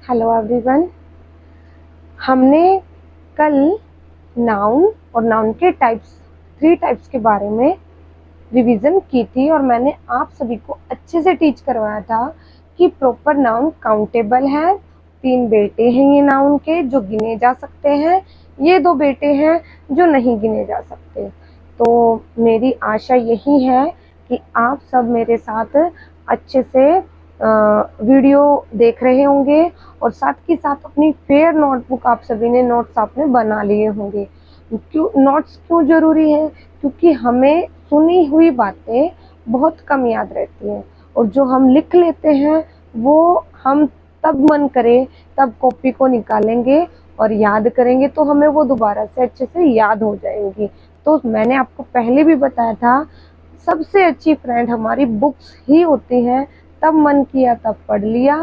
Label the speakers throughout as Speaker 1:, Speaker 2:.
Speaker 1: Hello everyone. हमने कल noun और नाउन के थ्री टाइप्स के बारे में रिवीजन की थी और मैंने आप सभी को अच्छे से टीच करवाया था कि प्रॉपर नाउन काउंटेबल है। 3 बेटे हैं ये नाउन के जो गिने जा सकते हैं, ये 2 बेटे हैं जो नहीं गिने जा सकते। तो मेरी आशा यही है कि आप सब मेरे साथ अच्छे से वीडियो देख रहे होंगे और साथ के साथ अपनी फेयर नोटबुक आप सभी ने नोट्स आपने बना लिए होंगे। नोट्स क्यों जरूरी है? क्योंकि हमें सुनी हुई बातें बहुत कम याद रहती हैं और जो हम लिख लेते हैं वो हम तब मन करे तब कॉपी को निकालेंगे और याद करेंगे तो हमें वो दोबारा से अच्छे से याद हो जाएंगी। तो मैंने आपको पहले भी बताया था, सबसे अच्छी फ्रेंड हमारी बुक्स ही होती हैं। तब मन किया तब पढ़ लिया,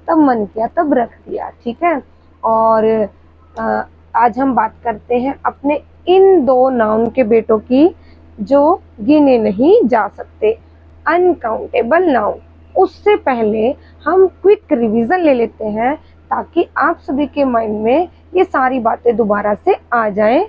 Speaker 1: तब मन किया तब रख दिया, ठीक है। और आज हम बात करते हैं अपने इन 2 नाउन के बेटों की जो गिने नहीं जा सकते, अनकाउंटेबल नाउन। उससे पहले हम क्विक रिवीजन ले लेते हैं ताकि आप सभी के माइंड में ये सारी बातें दोबारा से आ जाएं,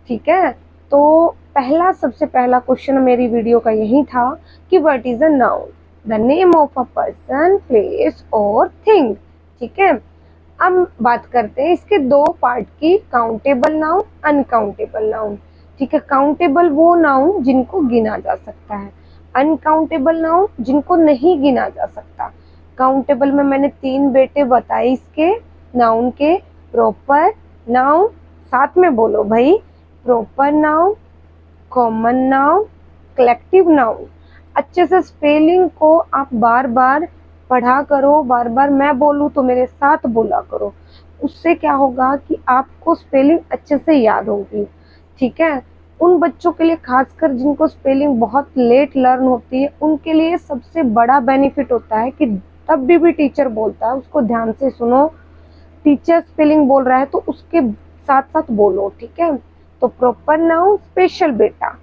Speaker 1: ठीक है। तो सबसे पहला क्वेश्चन मेरी वीडियो का यही था कि what is a noun? The name of a person, place और थिंग, ठीक है। अब बात करते हैं इसके 2 पार्ट की, काउंटेबल नाउन, अनकाउंटेबल नाउन, ठीक है। काउंटेबल वो नाउन जिनको गिना जा सकता है, अनकाउंटेबल नाउन जिनको नहीं गिना जा सकता। काउंटेबल में मैंने 3 बेटे बताए इसके नाउन के, प्रॉपर नाउन, साथ में बोलो भाई, proper noun, common noun, collective noun. अच्छे से स्पेलिंग को आप बार बार पढ़ा करो, बार बार मैं बोलूँ तो मेरे साथ बोला करो, उससे क्या होगा कि आपको स्पेलिंग अच्छे से याद होगी, ठीक है। उन बच्चों के लिए खासकर जिनको स्पेलिंग बहुत लेट लर्न होती है, उनके लिए सबसे बड़ा बेनिफिट होता है कि तब भी टीचर बोलता है उसको ध्यान से सुनो। टीचर स्पेलिंग बोल रहा है तो उसके साथ साथ बोलो, ठीक है। तो प्रॉपर नाउन स्पेशल बेटा,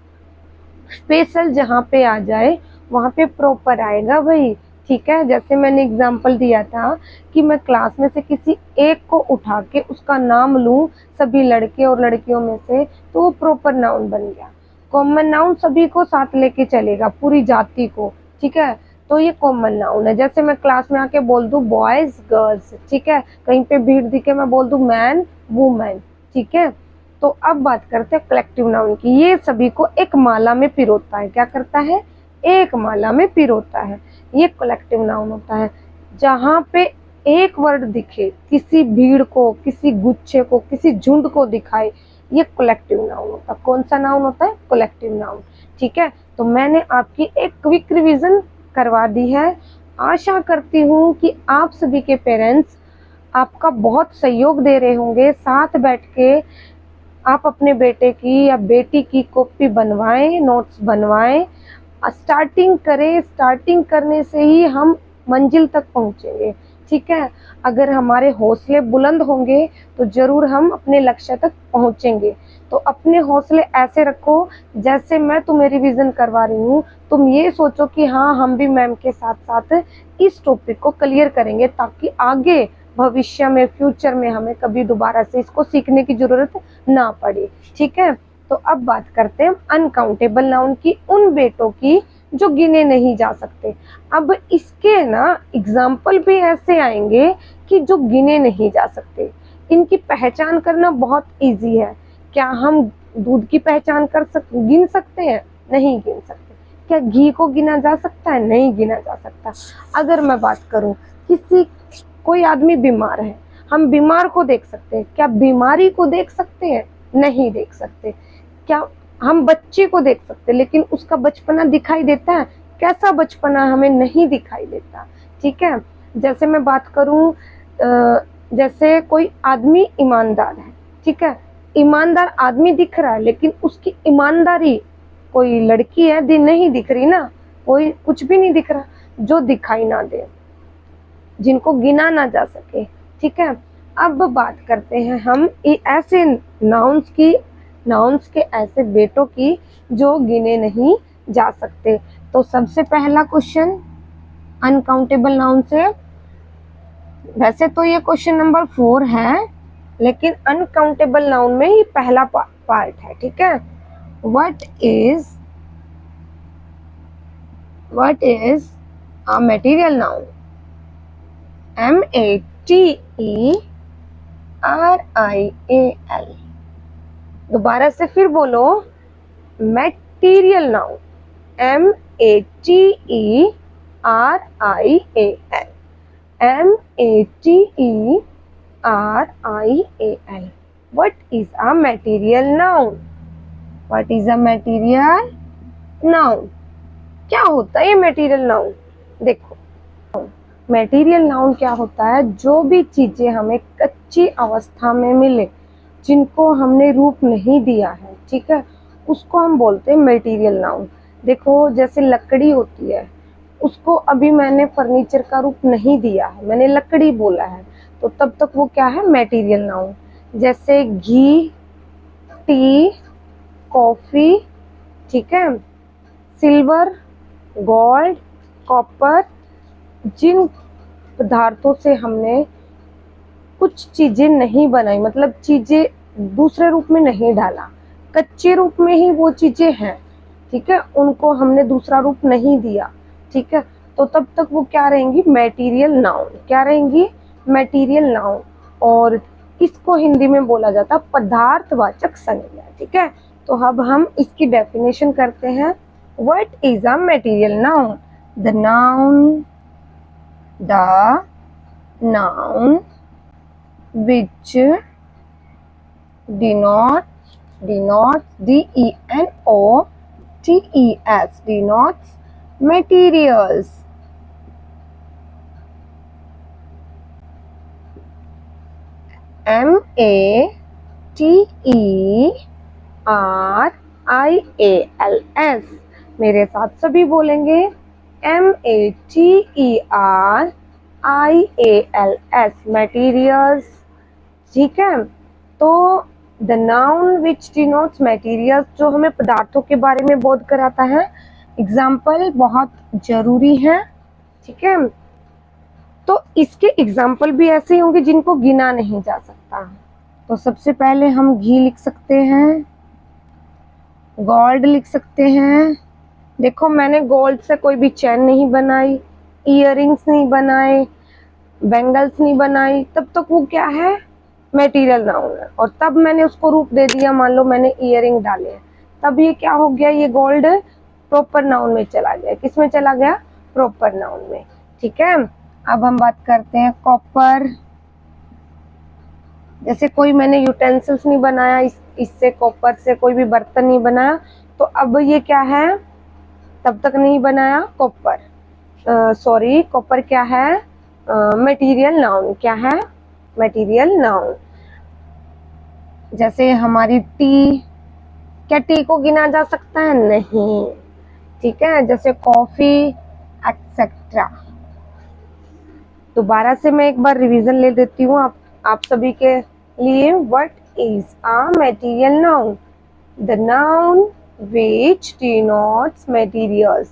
Speaker 1: स्पेशल जहाँ पे आ जाए वहाँ पे प्रॉपर आएगा भाई, ठीक है। जैसे मैंने एग्जाम्पल दिया था कि मैं क्लास में से किसी एक को उठा के उसका नाम लूं सभी लड़के और लड़कियों में से, तो वो प्रॉपर नाउन बन गया। कॉमन नाउन सभी को साथ लेके चलेगा, पूरी जाति को, ठीक है। तो ये कॉमन नाउन है। जैसे मैं क्लास में आके बोल दूं बॉयज गर्ल्स, ठीक है, कहीं पे भीड़ दिखे मैं बोल दूं मैन वुमेन, ठीक है। तो अब बात करते हैं कलेक्टिव नाउन की। ये सभी को एक माला में पिरोता है, क्या करता है? एक माला में पिरोता है। ये कलेक्टिव नाउन होता है। जहाँ पे एक वर्ड दिखे, किसी भीड़ को, किसी गुच्छे को, किसी झुंड को दिखाए, ये कलेक्टिव नाउन होता है। कौन सा नाउन होता है? कलेक्टिव नाउन, ठीक है। तो मैंने आपकी एक क्विक रिवीजन करवा दी है। आशा करती हूँ कि आप सभी के पेरेंट्स आपका बहुत सहयोग दे रहे होंगे। साथ बैठ के आप अपने बेटे की या बेटी की कॉपी बनवाएं, नोट्स बनवाएं, स्टार्टिंग करें। स्टार्टिंग करने से ही हम मंजिल तक पहुंचेंगे, ठीक है। अगर हमारे हौसले बुलंद होंगे तो जरूर हम अपने लक्ष्य तक पहुंचेंगे। तो अपने हौसले ऐसे रखो जैसे मैं तुम्हें रिवीजन करवा रही हूँ, तुम ये सोचो कि हाँ हम भी मैम के साथ साथ इस टॉपिक को क्लियर करेंगे ताकि आगे भविष्य में, फ्यूचर में हमें कभी दोबारा से इसको सीखने की जरूरत ना पड़े, ठीक है। तो अब बात करते हैं अनकाउंटेबल नाउन की, उन बेटों की जो गिने नहीं जा सकते। अब इसके ना एग्जाम्पल भी ऐसे आएंगे कि जो गिने नहीं जा सकते। इनकी पहचान करना बहुत इजी है। क्या हम दूध की पहचान गिन सकते हैं? नहीं गिन सकते। क्या घी को गिना जा सकता है? नहीं गिना जा सकता। अगर मैं बात करूं कोई आदमी बीमार है, हम बीमार को देख सकते हैं। क्या बीमारी को देख सकते हैं? नहीं देख सकते। क्या हम बच्चे को देख सकते हैं लेकिन उसका बचपना दिखाई देता है? कैसा बचपना हमें नहीं दिखाई देता, ठीक है। जैसे मैं बात करूं, जैसे कोई आदमी ईमानदार है, ठीक है, ईमानदार आदमी दिख रहा है लेकिन उसकी ईमानदारी, कोई लड़की है नहीं दिख रही ना, कोई कुछ भी नहीं दिख रहा, जो दिखाई ना दे, जिनको गिना ना जा सके, ठीक है। अब बात करते हैं हम ऐसे नाउन्स के ऐसे बेटों की जो गिने नहीं जा सकते। तो सबसे पहला क्वेश्चन अनकाउंटेबल नाउन से, वैसे तो ये क्वेश्चन नंबर 4 है, लेकिन अनकाउंटेबल नाउन में ये पहला पार्ट है, ठीक है। What is a material noun? METERIAL। दोबारा से फिर बोलो, material noun, METERIAL, METERIAL। What is a material noun? What is a material noun? क्या होता है ये मटेरियल नाउन? देखो, मटेरियल नाउन क्या होता है? जो भी चीजें हमें कच्ची अवस्था में मिले, जिनको हमने रूप नहीं दिया है, ठीक है, उसको हम बोलते हैं मटेरियल नाउन। देखो, जैसे लकड़ी होती है, उसको अभी मैंने फर्नीचर का रूप नहीं दिया है, मैंने लकड़ी बोला है, तो तब तक वो क्या है? Material noun. जैसे घी, टी, कॉफी, ठीक है, सिल्वर, गोल्ड, कॉपर, जिन पदार्थों से हमने कुछ चीजें नहीं बनाई, मतलब चीजें दूसरे रूप में नहीं डाला, कच्चे रूप में ही वो चीजें हैं, ठीक है, उनको हमने दूसरा रूप नहीं दिया, ठीक है, तो तब तक वो क्या रहेंगी? Material noun. क्या रहेंगी? Material noun. और इसको हिंदी में बोला जाता है पदार्थवाचक संज्ञा, ठीक है। तो अब हम इसकी डेफिनेशन करते हैं। What is a material noun? The noun which denotes denotes materials. METERIALS। मेरे साथ सभी बोलेंगे, METERIALS, materials, ठीक है। तो the noun which denotes materials, जो हमें पदार्थों के बारे में बोध कराता है। एग्जाम्पल बहुत जरूरी है, ठीक है। तो इसके एग्जाम्पल भी ऐसे होंगे जिनको गिना नहीं जा सकता। तो सबसे पहले हम घी लिख सकते हैं, गोल्ड लिख सकते हैं। देखो, मैंने गोल्ड से कोई भी चैन नहीं बनाई, इयररिंग्स नहीं बनाए, बैंगल्स नहीं बनाई, तब तक वो क्या है? मटेरियल नाउन है। और तब मैंने उसको रूप दे दिया, मान लो मैंने इयररिंग डाले हैं, तब ये क्या हो गया? ये गोल्ड प्रॉपर नाउन में चला गया। किस में चला गया? प्रॉपर नाउन में, ठीक है। अब हम बात करते हैं कॉपर। जैसे कोई मैंने यूटेंसिल्स नहीं बनाया, इससे कॉपर से कोई भी बर्तन नहीं बनाया, तो अब ये क्या है? तब तक नहीं बनाया कॉपर, सॉरी, कॉपर क्या है? Material noun. क्या है? Material noun. जैसे हमारी टी, क्या टी को गिना जा सकता है? नहीं, ठीक है। जैसे कॉफी एक्सेट्रा। दोबारा से मैं एक बार रिवीजन ले देती हूँ आप सभी के लिए। What is a material noun? The noun which denotes materials,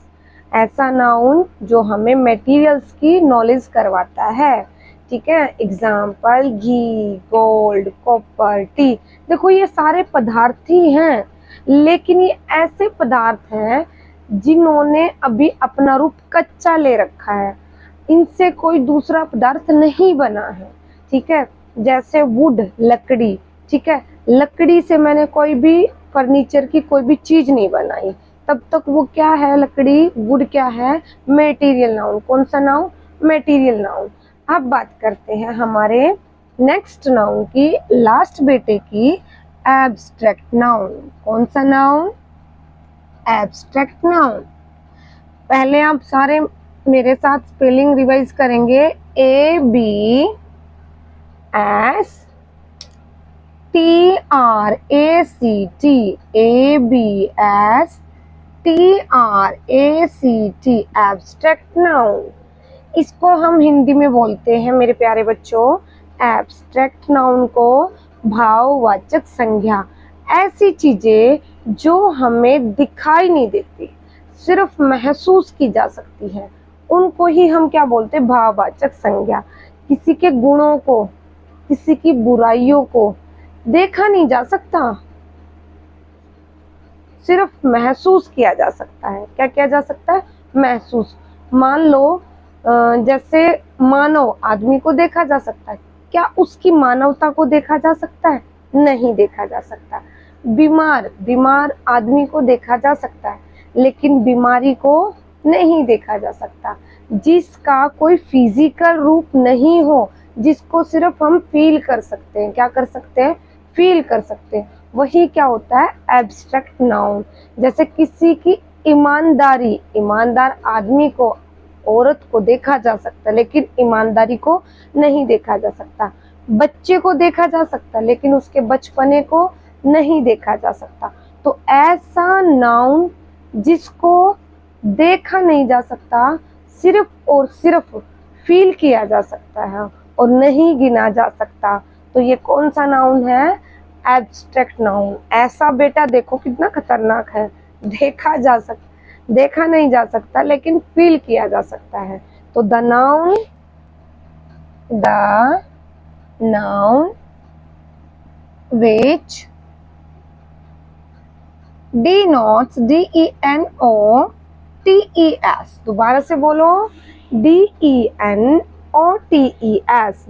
Speaker 1: ऐसा नाउन जो हमें मटेरियल्स की नॉलेज करवाता है, ठीक है। एग्जाम्पल घी, गोल्ड, कॉपर, टी। देखो, ये सारे पदार्थ ही हैं, लेकिन ये ऐसे पदार्थ हैं जिन्होंने अभी अपना रूप कच्चा ले रखा है, इनसे कोई दूसरा पदार्थ नहीं बना है, ठीक है। जैसे वुड, लकड़ी, ठीक है, लकड़ी से मैंने कोई भी फर्नीचर की कोई भी चीज नहीं बनाई, तब तक वो क्या है? लकड़ी, वुड क्या है? Material noun. कौन सा नाउन? Material noun. अब बात करते हैं हमारे नेक्स्ट नाउन की, लास्ट बेटे की, एब्स्ट्रैक्ट नाउन। कौन सा नाउन? Abstract noun. पहले आप सारे मेरे साथ स्पेलिंग रिवाइज करेंगे। ABSTRACT, ABSTRACT, abstract noun. इसको हम हिंदी में बोलते हैं मेरे प्यारे बच्चों, एब्स्ट्रैक्ट नाउन को भाववाचक संज्ञा। ऐसी चीजें जो हमें दिखाई नहीं देती, सिर्फ महसूस की जा सकती है, उनको ही हम क्या बोलते हैं? भाववाचक संज्ञा। किसी के गुणों को, किसी की बुराइयों को देखा नहीं जा सकता, सिर्फ महसूस किया जा सकता है। क्या किया जा सकता है? महसूस। मान लो जैसे मानव आदमी को देखा जा सकता है, क्या उसकी मानवता को देखा जा सकता है? नहीं देखा जा सकता। बीमार आदमी को देखा जा सकता है, लेकिन बीमारी को नहीं देखा जा सकता। जिसका कोई फिजिकल रूप नहीं हो, जिसको सिर्फ हम फील कर सकते हैं। क्या कर सकते हैं? फील कर सकते हैं। वही क्या होता है? Abstract noun. जैसे किसी की ईमानदारी, ईमानदार आदमी को, औरत को देखा जा सकता है, लेकिन ईमानदारी को नहीं देखा जा सकता। बच्चे को देखा जा सकता है, लेकिन उसके बचपने को नहीं देखा जा सकता। तो ऐसा नाउन जिसको देखा नहीं जा सकता, सिर्फ और सिर्फ फील किया जा सकता है और नहीं गिना जा सकता, तो ये कौन सा नाउन है? Abstract noun. ऐसा बेटा देखो कितना खतरनाक है। देखा नहीं जा सकता, लेकिन फील किया जा सकता है। तो the noun which denotes, D-E-N-O-T-E-S, दोबारा से बोलो, D-E-N-O-T-E-S,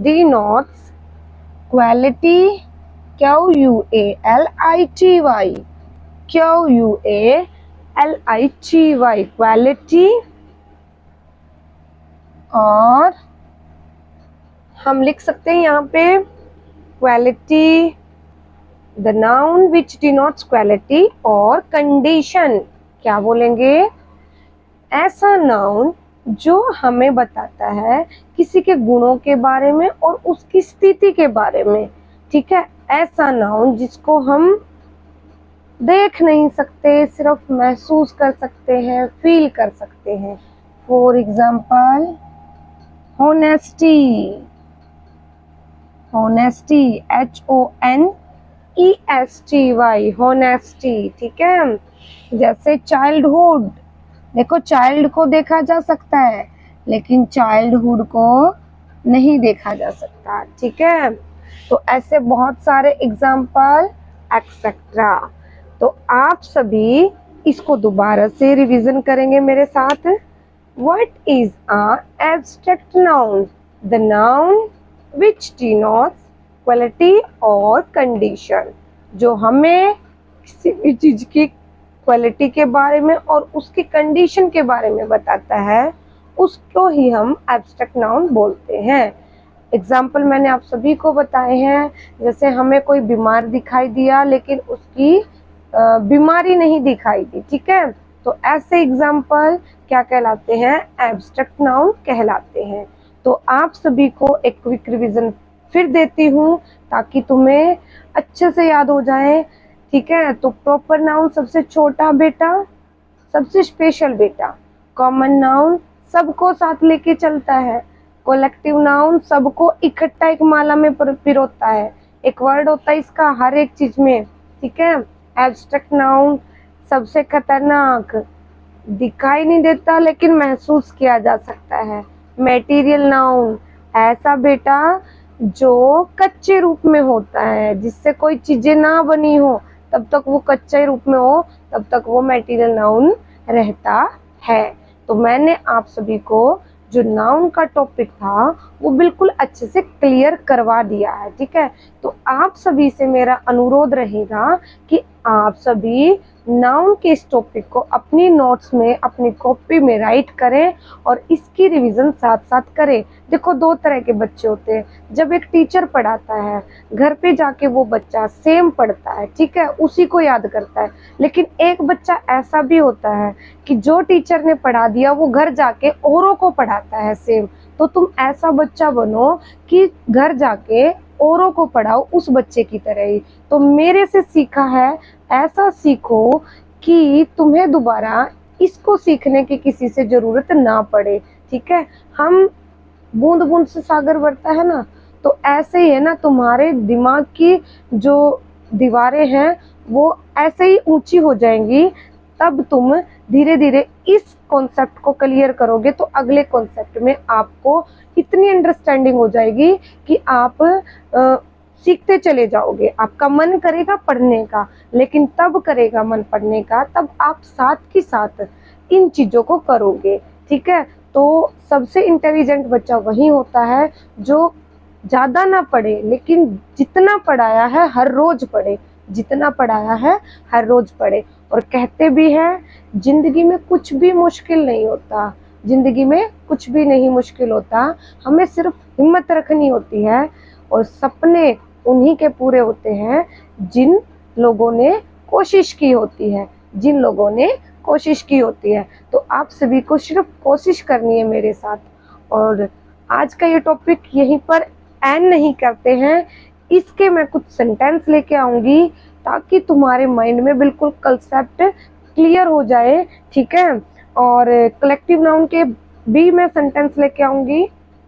Speaker 1: denotes quality, Q-U-A-L-I-T-Y, Q-U-A-L-I-T-Y, quality। और हम लिख सकते हैं यहाँ पे quality, the noun which denotes quality और कंडीशन। क्या बोलेंगे? ऐसा नाउन जो हमें बताता है किसी के गुणों के बारे में और उसकी स्थिति के बारे में। ठीक है, ऐसा नाउन जिसको हम देख नहीं सकते, सिर्फ महसूस कर सकते हैं, फील कर सकते हैं। For example, honesty, H-O-N-E-S-T-Y, honesty. ठीक है, जैसे चाइल्डहुड, देखो चाइल्ड को देखा जा सकता है, लेकिन चाइल्डहुड को नहीं देखा जा सकता। ठीक है, तो ऐसे बहुत सारे एग्जाम्पल एक्सेट्रा। तो आप सभी इसको दोबारा से रिवीजन करेंगे मेरे साथ। What is an abstract noun? The noun which denotes quality और condition, जो हमें किसी भी चीज की क्वालिटी के बारे में और उसकी कंडीशन के बारे में बताता है, उसको ही हम एब्स्ट्रैक्ट नाउन बोलते हैं। एग्जाम्पल मैंने आप सभी को बताए हैं। जैसे हमें कोई बीमार दिखाई दिया, लेकिन उसकी बीमारी नहीं दिखाई दी। ठीक है, तो ऐसे एग्जाम्पल क्या कहलाते हैं? एब्स्ट्रैक्ट नाउन कहलाते हैं। तो आप सभी को एक क्विक रिवीजन फिर देती हूँ, ताकि तुम्हें अच्छे से याद हो जाए। ठीक है, तो प्रॉपर नाउन सबसे छोटा बेटा, सबसे स्पेशल बेटा। कॉमन नाउन सबको साथ लेके चलता है। कलेक्टिव नाउन सबको इकट्ठा एक माला में पिरोता है। एक वर्ड होता है इसका हर एक चीज में। ठीक है, एब्स्ट्रैक्ट नाउन सबसे खतरनाक, दिखाई नहीं देता लेकिन महसूस किया जा सकता है। मटेरियल नाउन ऐसा बेटा जो कच्चे रूप में होता है, जिससे कोई चीजें ना बनी हो तब तक वो कच्चे रूप में हो, तब तक वो मटेरियल नाउन रहता है। तो मैंने आप सभी को जो नाउन का टॉपिक था वो बिल्कुल अच्छे से क्लियर करवा दिया है। ठीक है, तो आप सभी से मेरा अनुरोध रहेगा कि आप सभी नाउन के इस टॉपिक को अपनी नोट्स में, अपनी कॉपी में राइट करें और इसकी रिवीजन साथ साथ करें। देखो, दो तरह के बच्चे होते हैं। जब एक टीचर पढ़ाता है, घर पे जाके वो बच्चा सेम पढ़ता है, ठीक है, उसी को याद करता है। लेकिन एक बच्चा ऐसा भी होता है कि जो टीचर ने पढ़ा दिया वो घर जाके औरों को पढ़ाता है सेम। तो तुम ऐसा बच्चा बनो कि घर जाके औरों को पढ़ाओ उस बच्चे की तरह ही। तो मेरे से सीखा है, ऐसा सीखो कि तुम्हें दोबारा इसको सीखने की किसी से जरूरत ना पड़े। ठीक है, हम बूंद बूंद से सागर भरता है ना, तो ऐसे ही है ना, तुम्हारे दिमाग की जो दीवारें हैं वो ऐसे ही ऊंची हो जाएंगी तब तुम धीरे धीरे इस कॉन्सेप्ट को क्लियर करोगे तो अगले कॉन्सेप्ट में आपको इतनी अंडरस्टैंडिंग हो जाएगी कि आप सीखते चले जाओगे। आपका मन करेगा पढ़ने का, लेकिन तब करेगा मन पढ़ने का तब आप साथ के साथ इन चीज़ों को करोगे। ठीक है, तो सबसे इंटेलिजेंट बच्चा वही होता है जो ज़्यादा ना पढ़े, लेकिन जितना पढ़ाया है हर रोज पढ़े, जितना पढ़ाया है हर रोज पढ़े। और कहते भी हैं जिंदगी में कुछ भी मुश्किल नहीं होता, जिंदगी में कुछ भी नहीं मुश्किल होता, हमें सिर्फ हिम्मत रखनी होती है। और सपने उन्हीं के पूरे होते हैं जिन लोगों ने कोशिश की होती है, जिन लोगों ने कोशिश की होती है। तो आप सभी को सिर्फ कोशिश करनी है मेरे साथ। और आज का ये टॉपिक यहीं पर एंड नहीं करते हैं, इसके मैं कुछ सेंटेंस लेके आऊंगी ताकि तुम्हारे माइंड में बिल्कुल कंसेप्ट क्लियर हो जाए। ठीक है, और कलेक्टिव नाउन के भी मैं सेंटेंस लेके आऊंगी,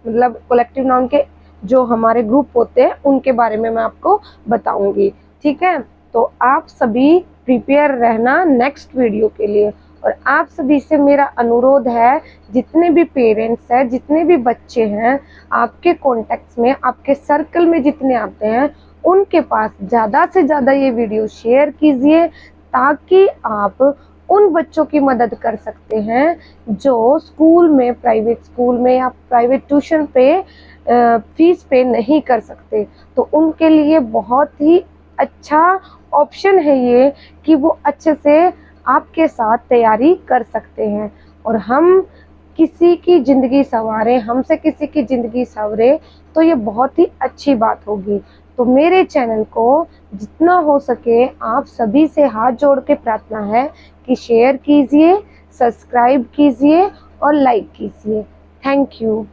Speaker 1: मतलब कलेक्टिव नाउन के जो हमारे ग्रुप होते हैं उनके बारे में मैं आपको बताऊंगी। ठीक है, तो आप सभी प्रिपेयर रहना नेक्स्ट वीडियो के लिए। और आप सभी से मेरा अनुरोध है, जितने भी पेरेंट्स हैं, जितने भी बच्चे हैं आपके कॉन्टेक्ट्स में, आपके सर्कल में जितने आते हैं, उनके पास ज़्यादा से ज़्यादा ये वीडियो शेयर कीजिए ताकि आप उन बच्चों की मदद कर सकते हैं जो स्कूल में, प्राइवेट स्कूल में या प्राइवेट ट्यूशन पे फीस पे नहीं कर सकते। तो उनके लिए बहुत ही अच्छा ऑप्शन है ये कि वो अच्छे से आपके साथ तैयारी कर सकते हैं। और हम किसी की ज़िंदगी संवारें, हमसे किसी की ज़िंदगी संवरे तो ये बहुत ही अच्छी बात होगी। तो मेरे चैनल को जितना हो सके आप सभी से हाथ जोड़ के प्रार्थना है कि शेयर कीजिए, सब्सक्राइब कीजिए और लाइक कीजिए। Thank you.